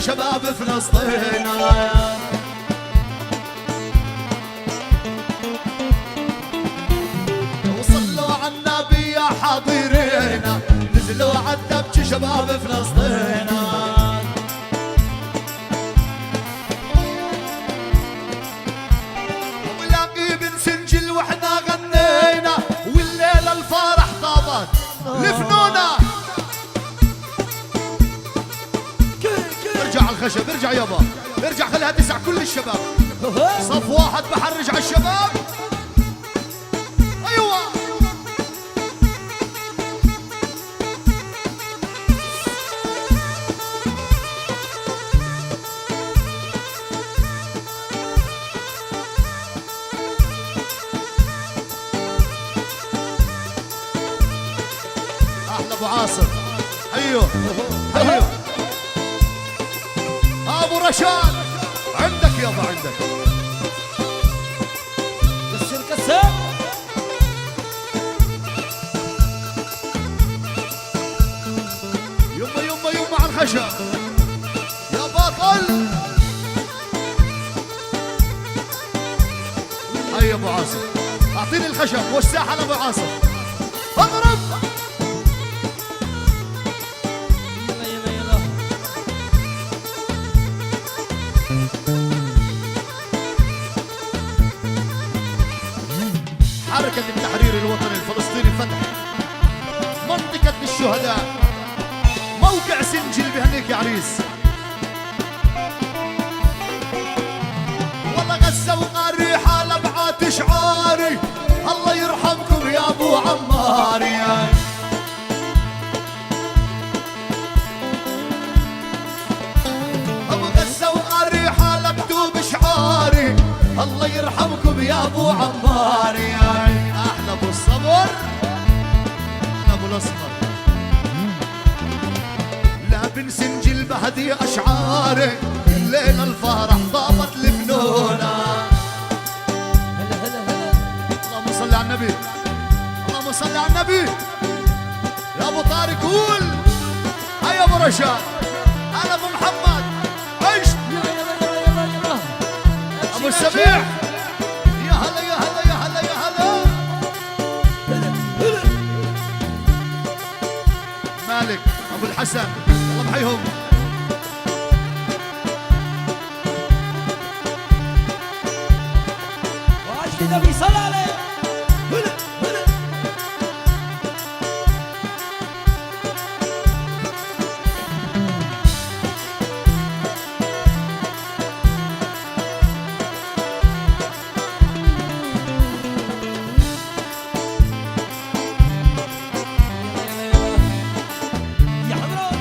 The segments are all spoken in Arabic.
شباب فلسطين. وصلوا على النبي يا حاضرين، نزلوا عالدبج شباب فلسطين. ولاقي بن سنجل واحنا غنينا، والليلة الفرح طابت لفنونا. ارجع على الخشب، ارجع يابا، ارجع خليها تسع كل الشباب. صف واحد بحرج على الشباب. ايوه احلى ابو عاصم. ايوه ايوه ابو رشاد، عندك يابا عندك. كسر كسر. يما يما يما على الخشب يا بطل. هيا ابو عاصم، اعطيني الخشب والساحه لابو عاصم. اضرب. حركة التحرير الوطني الفلسطيني فتح منطقة الشهداء، موقع سنجل بهنيك يا عريس. والله غزة وقاريحة لبعات شعاري، الله يرحمكم يا ابو عمار. يا ابو غزة وقاريحة لمكتوب شعاري، الله يرحمكم يا ابو عمار. يا احلى ابو الصبر، احلى ابو الاسمر. لا بن سنجل بهدي اشعاري، الليله الفرح طابت لفنونا. هلا هلا هلا. اللهم صل على النبي، اللهم صل على النبي. يا ابو طارق قول. هيا ابو رشاد، انا ابو محمد. عيش ابو السبيع. يا هلا يا هلا يا هلا يا هلا. مالك ابو الحسن، الله محيهم. وعاش النبي صلى عليه. يا حضرات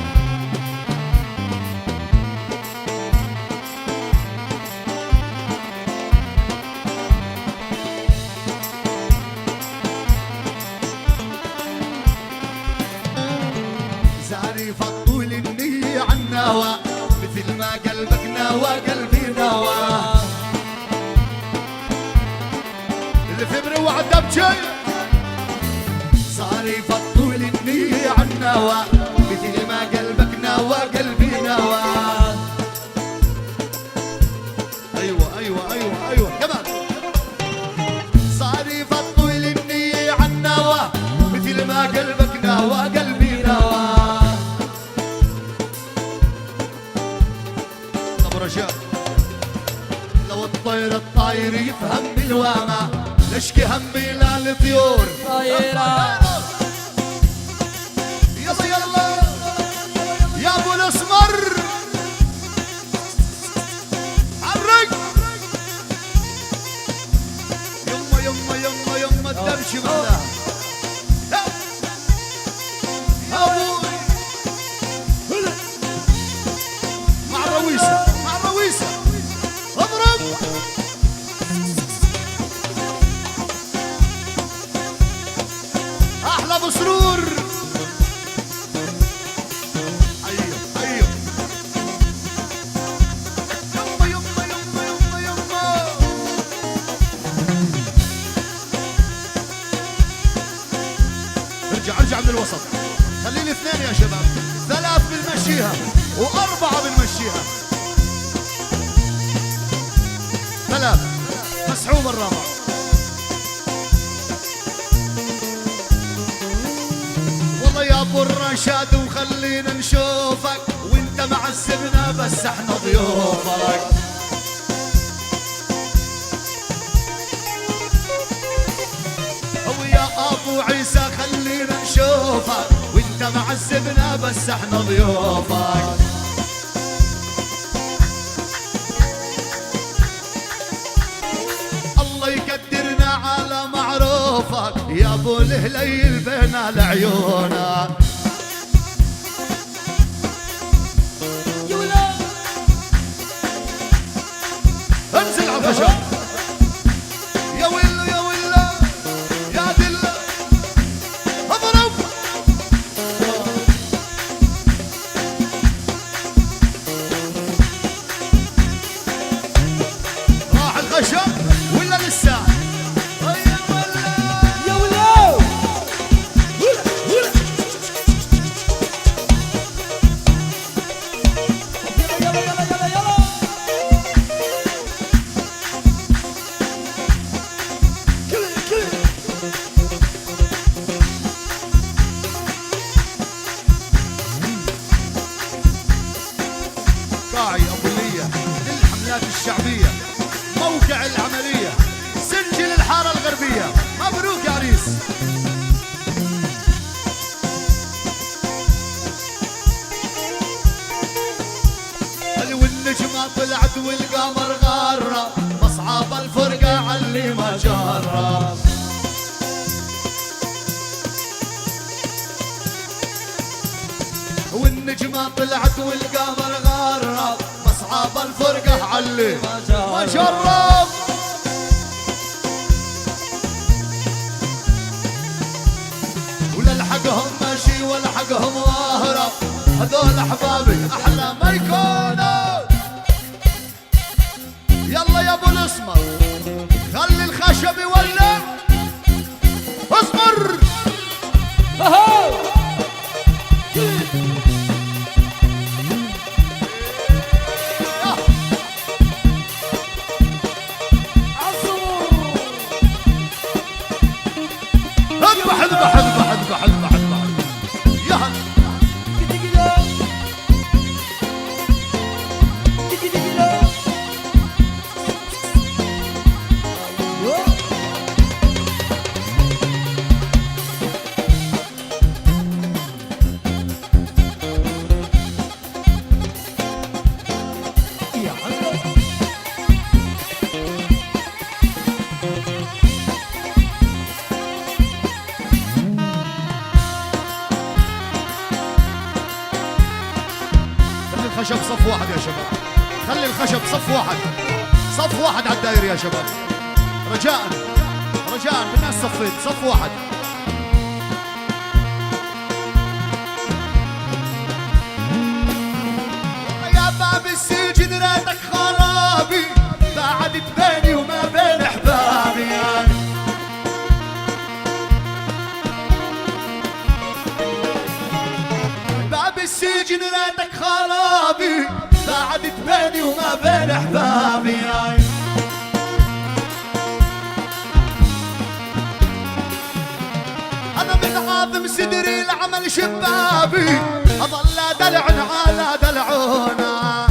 زاري فطول النية عالنوى، مثل ما قلبك نوى قلبي نوى. الفبر وعالدبجة صاري فطول النية عالنوى، مثل ما قلبك نوى قلبي نوى. ايوه ايوه ايوه ايوه كمان. صاري فطول النية عالنوى، مثل ما قلبك نوى قلبي نوى. ابو رشاد، لو الطير الطاير يفهم بالوامة، لشكي همي لا الطيور طايرة. يلا يلا يا ابو الاسمر. حرك. يما يما يما يما الدبش مهلا. يا ابوي مع الرويسة، مع الرويسة. اضرب. احلى ابو سرور. ايوه ايوه يما يما يما يما يما. ارجع ارجع من الوسط، خليني اثنين يا شباب، ثلاث بنمشيها. وأربعة بنمشيها. ثلاث مسحوب الرابع. والله يا ابو الرشاد وخلينا نشوفك وانت معذبنا بس احنا ضيوفك. ويا ابو عيسى خلينا نشوفك وانت معذبنا بس احنا ضيوفك. الله يقدرنا على معروفك يا ابو الهليل بين العيونك. يا ولا انزل على الخشب يا ويلو يا ويلو يا دلة اضرب. راح الخشب ولا لسه؟ يا ولا يلا يلا يلا يلا قاعي ابو لية للحملات الشعبية، موقع العملية، سجل الحارة الغربية. مبروك يا عريس. اللي والنجمة طلعت والقمر غرب، مصعب الفرقة علي ما جرب. والنجمة طلعت والقمر غرب، مصعب الفرقة علي ما جرب. ولا لحقهم ماشي ولا حقهم واهرب، هذول احبابي احلى ما يكونوا. يلا يا ابو الاسمر خلي الخشب يولع. اصبر اهو اذبح اذبح اذبح اذبح اذبح اذبح. يا هلا الخشب صف واحد يا شباب، خلي الخشب صف واحد، صف واحد على الداير يا شباب. رجاء رجاء بالناس صفيت صف واحد. يا باب السجن ريتك خرابي، بعدت بيني وما بين احبابي يعني. باب السجن ريتك خرابي، بعدت بيني وما بين احبابي يعني. انا من عاظم صدري لعمل شبابي، اظل دلع على دلعونا.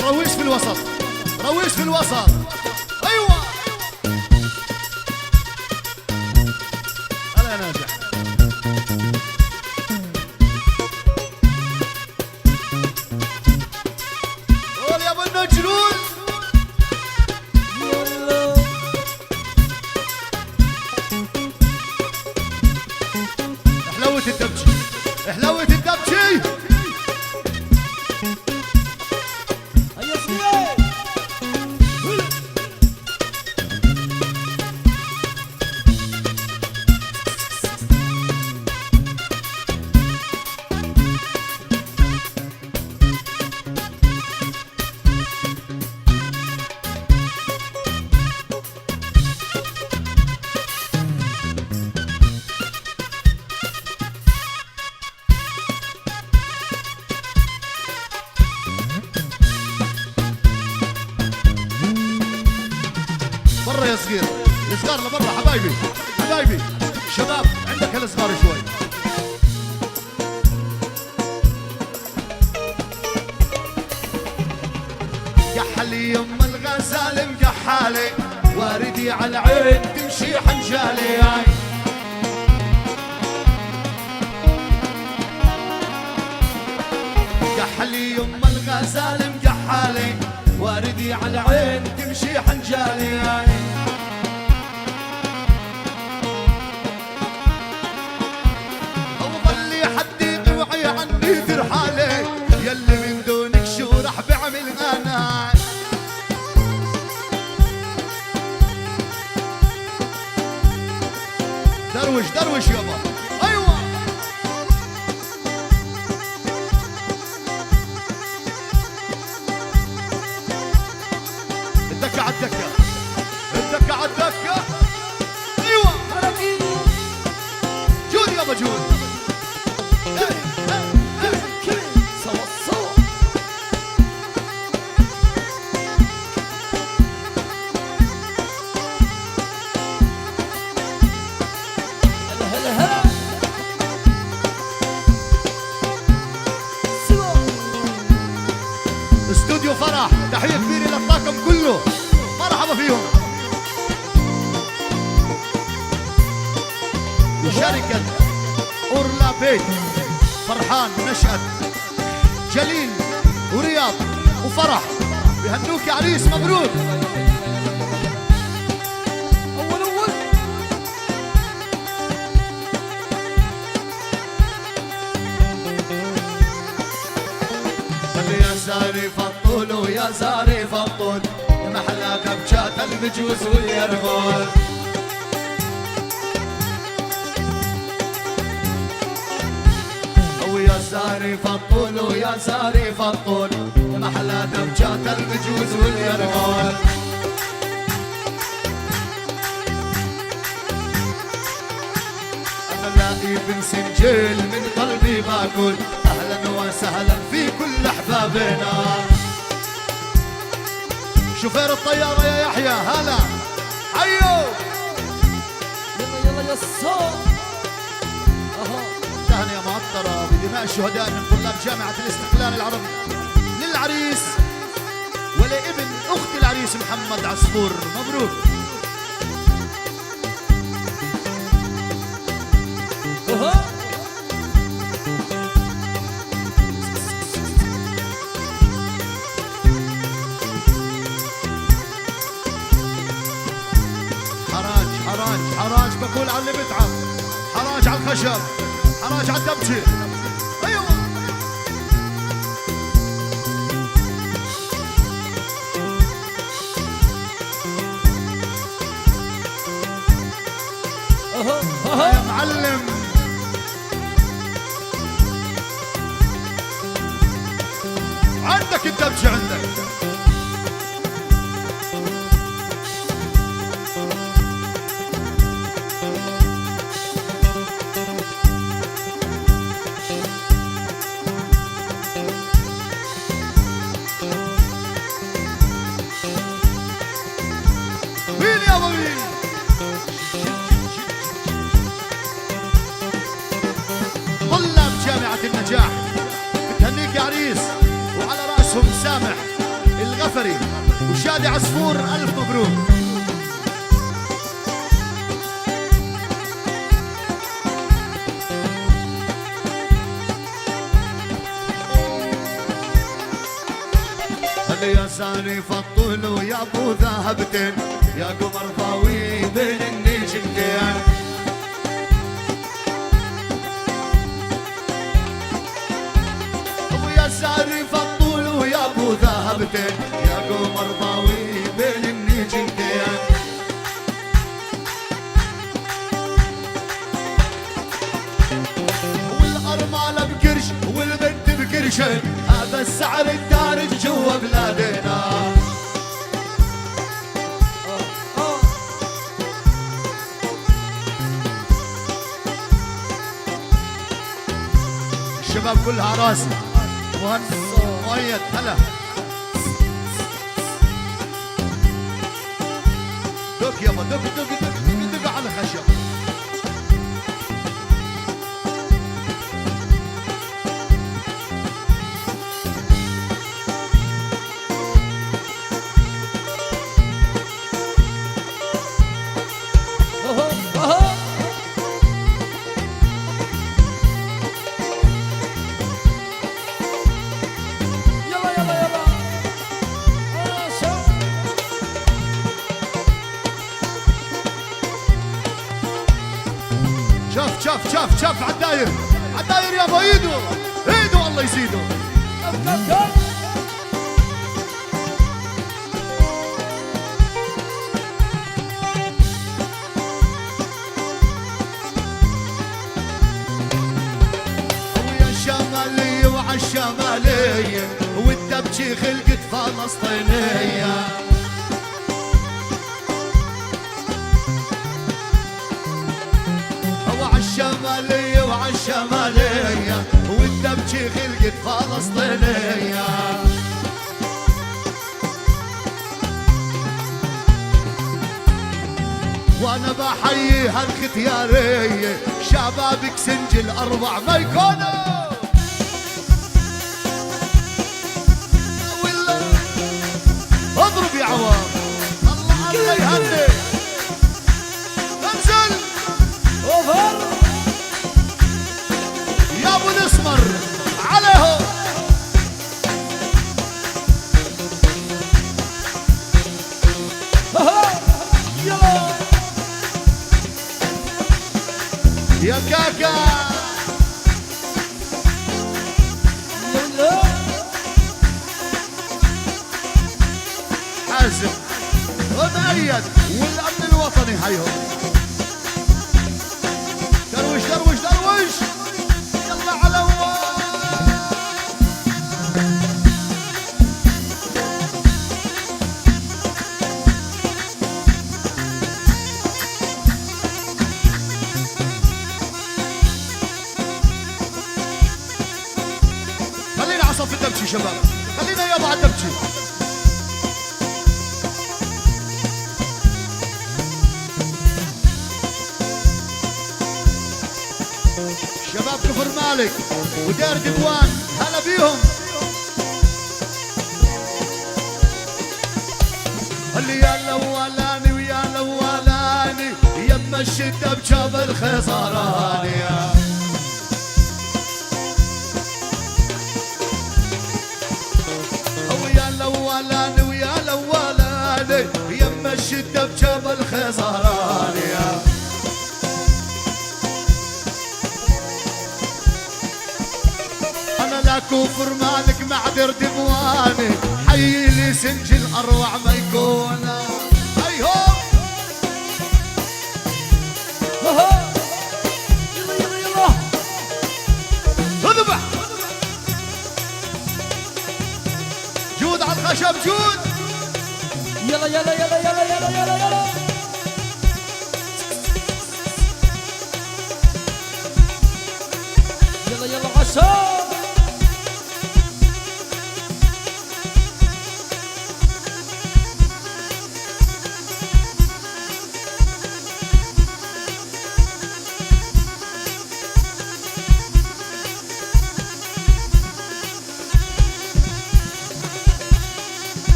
رويش في الوسط، رويش في الوسط. ايوه هلا ناجح. قول يا ابو النجرول. حلوة الدبجي، حلوة الدبجي. هيا سيدي يا صغير، الصغار لبرا حبايبي حبايبي. شباب عندك الصغار شوي. كحلي يم الغزال مكحالي، واردي على العين تمشي حنجالي. كحلي يم الغزال مكحالي، واردي على العين تمشي حنجالي. وظلي حدي قوعي عني ترحالي، يلي من دونك شو راح بعمل انا. دروش دروش يابا. ايوه الدكة على الدكة، الدكة على الدكة. ايوه جود يابا جود. سوا سوا. هلا هلا هلا. سوا. استوديو فرح، تحية كبيرة للطاقم كله، مرحبا فيهم. وشركة أورلا بيت، فرحان ونشأت جليل ورياض وفرح بهنوك يا عريس، مبروك. أول أول. يا زاري فطول ويا زاري فطول، يا محلاك بجات المجوز واليرغول. ويا زاري فطول ويا زاري فطول، يا محلاك بجات المجوز واليرغول. أنا لاقي بن سنجيل من قلبي باكل، أهلا وسهلا في كل أحبابنا. شوفير الطيارة يا يحيى، هلا حيو. يلا يلا يا صوت. أها. تهنئة معطرة بدماء الشهداء من طلاب جامعة الاستقلال العربي للعريس ولابن أخت العريس محمد عصفور، مبروك. أها. حراج حراج حراج، بقول على اللي بتعب، حراج على الخشب، حراج على الدبشة. ايوه أها يا أها. معلم. عندك الدبشة عندك. مين يا ابو مين؟ طلاب جامعة النجاح بتهنيك يا عريس، وعلى رأسهم سامح الغفري وشادي عصفور، ألف مبروك. يا ساري فطول ويا ابو ذهبتين، يا قمر ضاوي بين النجمتين. ويا ساري فطول ويا ابو ذهبتين، يا قمر ضاوي بين النجمتين. والارمله بكرش والبنت بكرشين، هذا السعر الدارج جوا بلادنا. الشباب كلها راسي، مهندس مؤيد هلا. دوك يا دق دق دق دق على الخشب. شاف شاف شاف عالداير عالداير يابا ايده ايده الله يزيده. ويا الشمالية وعالشمالية والدبشي خلقت فلسطينية. الشمالية وعالشمالية والدبشي خلقت فلسطينية. وانا بحيي هالختيارية شبابك سنجل اربع ما يكونوا ولا اضرب يا عوام. الله الله يهني انزل اوفر يا ابو الاسمر عليهم. يا كاكا حازم ومؤيد والامن الوطني حيهم. درويش درويش درويش يلا على الله. خلينا على صف الدبشي شباب خلينا يابا على الدبشي. شباب كفر مالك ودير دبوان هلا بيهم. اللي يا الاولاني ويا الاولاني يما الشده بجاب الخزراني. ويا الاولاني ويا الاولاني يما الشده بجاب الخزراني. لا كفر مالك معدر دبواني حي لي سنجل اروع ما يكون. ايهو يلا يلا يلا اذبح جود على الخشب جود. يلا يلا يلا يلا يلا يلا يلا يلا يلا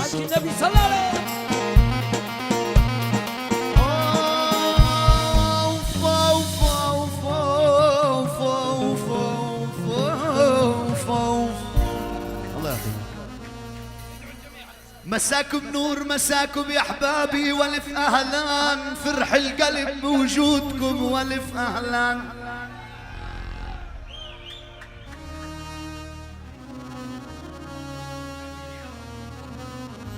عشان النبي صلى الله عليه الله يعطيك. مساكم نور مساكم يا احبابي والف اهلان فرح القلب بوجودكم والف اهلان.